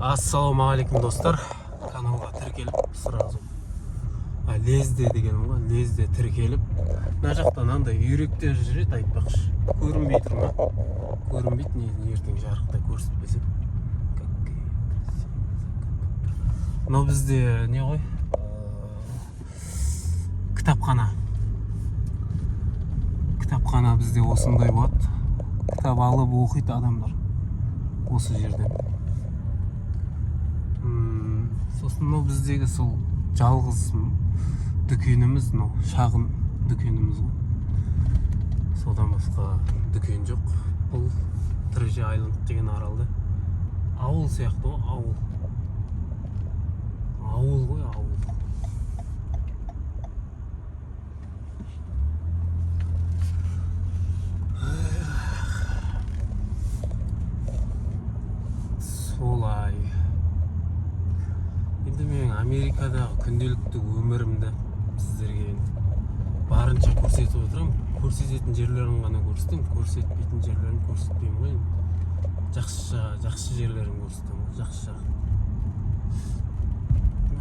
Ассалаумағалейкум достар, каналға тіркеліп сразу лезде дегенім ғой, лезде тіркеліп мына жақтан андай үйректер жүреді, айтпақшы көрінбей тұр ма? Көрінбейді, не ертең жарықта көрсетпесем. Мынау бізде не ғой? Кітапхана бізде осындай болады. Кітап алып оқиды адамдар осы жерден. Сосын мынау біздегі сол жалғыз дүкеніміз, мынау шағын дүкеніміз ғой. Содан басқа дүкен жоқ. Бұл Treasure Island деген аралда. Ауыл сияқты ғой, ауыл. Ауыл ғой, ауыл. Солай. Енді мен Америкадағы күнделікті өмірімді сіздерге барынша көрсетіп отырамын. Көрсететін жерлерін ғана көрсетем, көрсетпейтін жерлерін көрсетпеймін ғой. Жақсы жерлерін көрсетем, жақсы.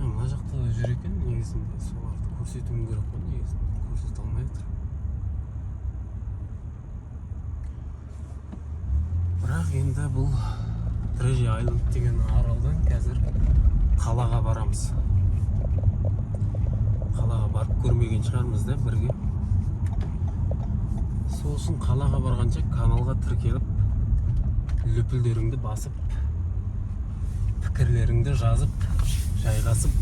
Мына жақта жүр екен, негізінде соларды көрсетуім керек қой, негізінде көрсете алмай отыр. Бірақ енді бұл Treasure Island деген аралдан қазір қалаға барамыз. Қалаға барып көрмеген шығармыз да бірге. Сосын қалаға барғанша каналға тіркеліп, лүпілдеріңді басып, пікірлеріңді жазып, жайғасып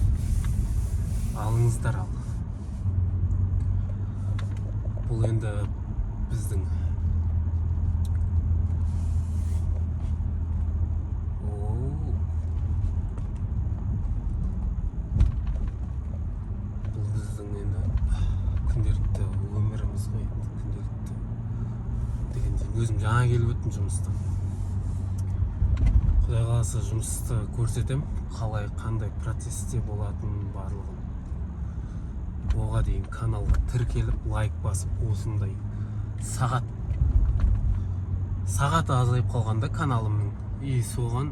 алыңыздар ал. Бұл енді біздің күнделікті өміріміз ғой, күнделікті дегенде өзім жаңа келіп өттім жұмыстан. Құдай қаласа жұмысты көрсетем, қалай қандай процесте болатынын барлығын. Оға дейін каналға тіркеліп, лайк басып, осындай сағат азайып қалғанда каналымның. Соған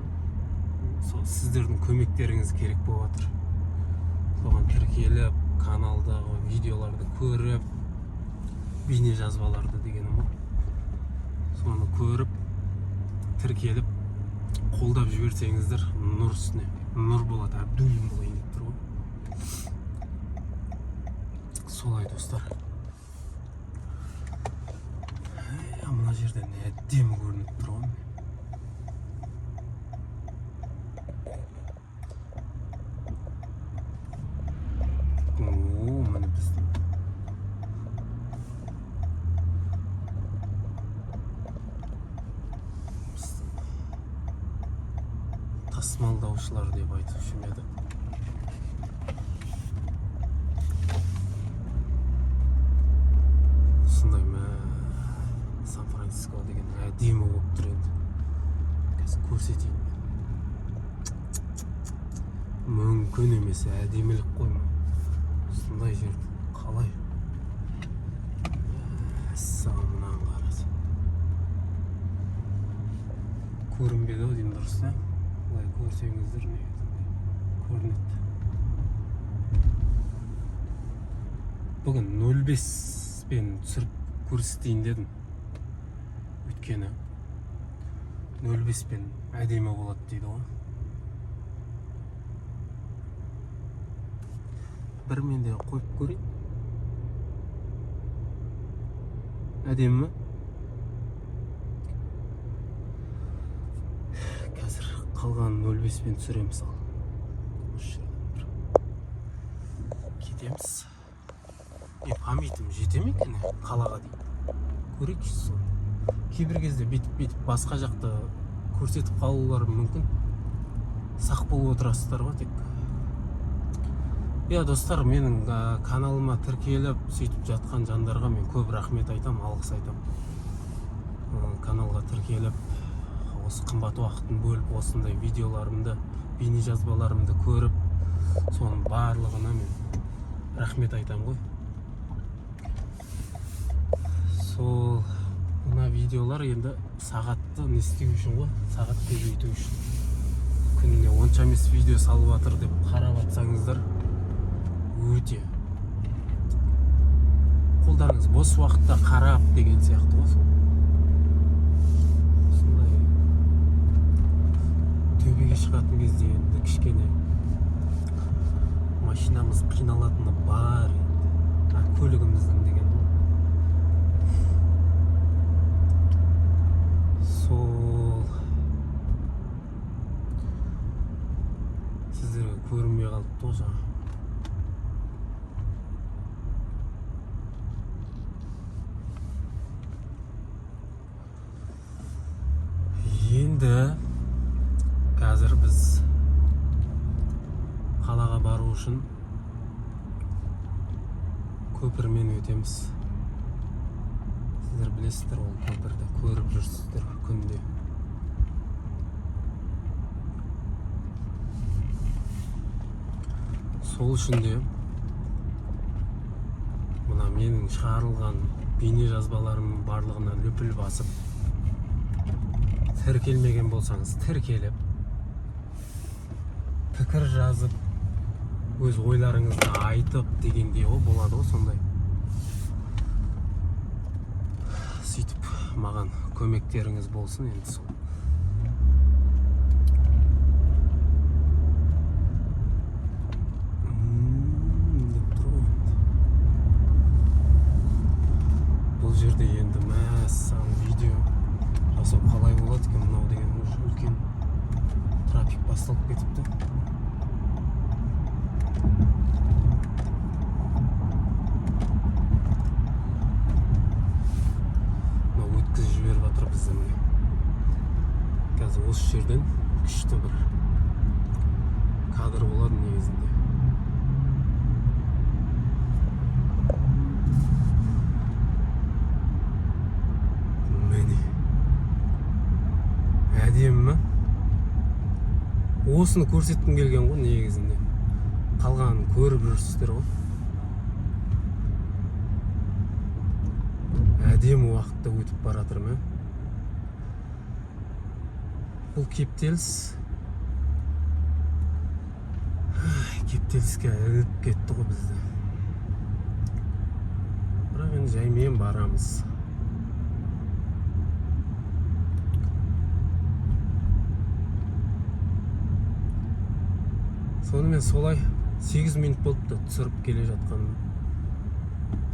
сіздердің көмектеріңіз керек болып жатыр. Соған тіркеліп, каналдағы видеоларды көріп, бейне жазбаларды дегенім ғой. Соны көріп, тіркеліп, қолдап жіберсеңіздер, нұр үстіне нұр болады, әбдуллин болайын деп тұр ғой. Солай достар. Мына жерден әдемі көрініп тұр ғой. Міне біздің тасымалдаушылар деп айтушы еді. Осындай Сан-Франциско деген әдемі болып тұр енді. Қазір көрсетейін. Мүмкін емес, әдемілік қойма. Осындай жерді қалай? Сағымнан қарасы. Көрінбеді ау деймін дұрыс та? Бұлай көрсеңіздер көрінеді. Бүгін 05-пен түсіріп көрсетейін дедім. Өйткені 05-пен әдемі болады дейді ғой. Бір мен де қойып көрейін. Әдемі ме? Қазір қалған 05-пен түсіреміз ал. Кетеміз. Памятым жете ме екен қалаға дейін? Көрейікші соны. Кейбір кезде бетіп басқа жақты көрсетіп қалулары мүмкін. Сақ болып отырасыздар ғой тек. Достар, менің каналыма тіркеліп, сөйтіп жатқан жандарға мен көп рахмет айтам, алғыс айтам. Каналға тіркеліп, осы қымбат уақытын бөліп, осындай видеоларымды, бейне жазбаларымды көріп, соның барлығына мен рахмет айтам ғой. Сол мына видеолар енді сағатты не істеу үшін ғой, сағат көбейту үшін. Күніне канча емес видео салып жатыр деп қарап атсаңыздар, өте қолдарыңыз бос уақытта қарап деген сияқты ғой. Сондай төбеге шығатын кезде енді кішкене машинамыз қиналатыны бар енді. Көлігіміздің деген сол сіздерге көрінмей қалыпты ғой жаңа. Енді қазір біз қалаға бару үшін көпірмен өтеміз. Сіздер білесіздер, ол көпірді көріп жүрсіздер күнде. Сол үшін де мына менің шығарылған бейне жазбаларымның барлығына лүпіл басып, тіркелмеген болсаңыз тіркеліп, пікір жазып, өз ойларыңызды айтып дегендей болады ғой, сондай. Сөйтіп маған көмектеріңіз болсын енді сол. Бұл жерде енді мәссаған видео жасау қалай болады екен, мынау деген уже үлкен трафик басталып кетіпті. Мынау өткізіп жіберіп жатыр бізді. Қазір осы жерден күшті бір кадр болады негізінде. Әдемі ма? Осыны көрсеткім келген ғой негізінде. Қалғанын көріп жүрсіздер ғой. Әдемі уақытта өтіп баратыр ма? Бұл кептеліс. Кептеліске іліп кетті ғой бізді. Бірақ енді жаймен барамыз. Сонымен солай 8 минут болыпты түсіріп келе жатқаным.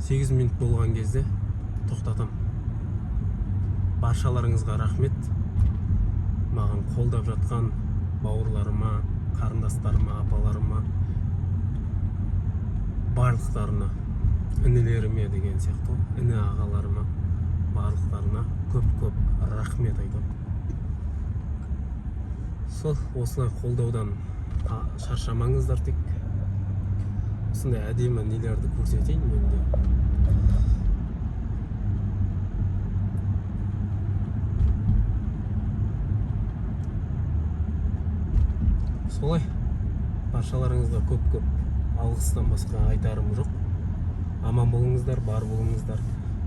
8 минут болған кезде тоқтатам. Баршаларыңызға рахмет. Маған қолдап жатқан бауырларыма, қарындастарыма, апаларыма, барлықтарына, інілеріме деген сияқты, іні ағаларыма, барлықтарына көп-көп рахмет айтам. Сол осылай қолдаудан шаршамаңыздар тек. Осындай әдемі нелерді көрсетейін мен де. Солай баршаларыңызға көп-көп алғыстан басқа айтарым жоқ. Аман болыңыздар, бар болыңыздар.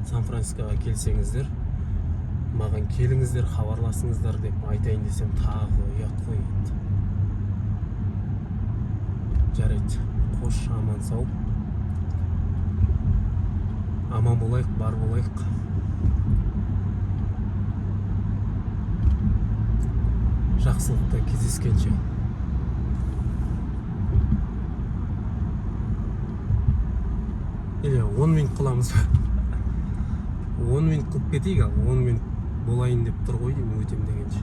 Сан-Францискоға келсеңіздер, маған келіңіздер, хабарласыңыздар деп айтайын десем тағы ұят қой енді. Жарайды, қош, аман сау. Аман болайық, бар болайық. Жақсылықта кездескенше. Или 10 минут қыламыз ба? 10 минут қылып кетейік, ал 10 минут болайын деп тұр ғой деймін, өтем дегенше.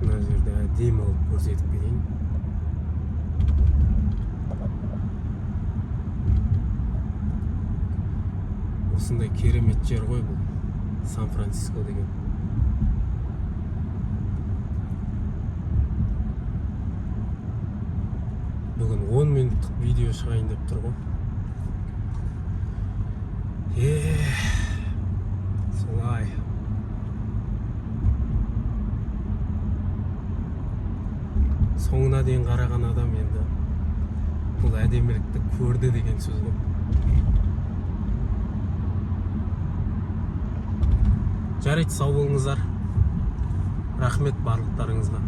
Мына жерде әдемі алып көрсетіп кетейін. Осындай керемет жер ғой бұл, Сан-Франциско деген. Бүгін 10 минуттық видео шығайын деп тұр ғой. Солай. Соңына дейін қараған адам енді бұл әдемілікті көрді деген сөз ғой. жарайды, сау болыңыздар. Рахмет барлықтарыңызға.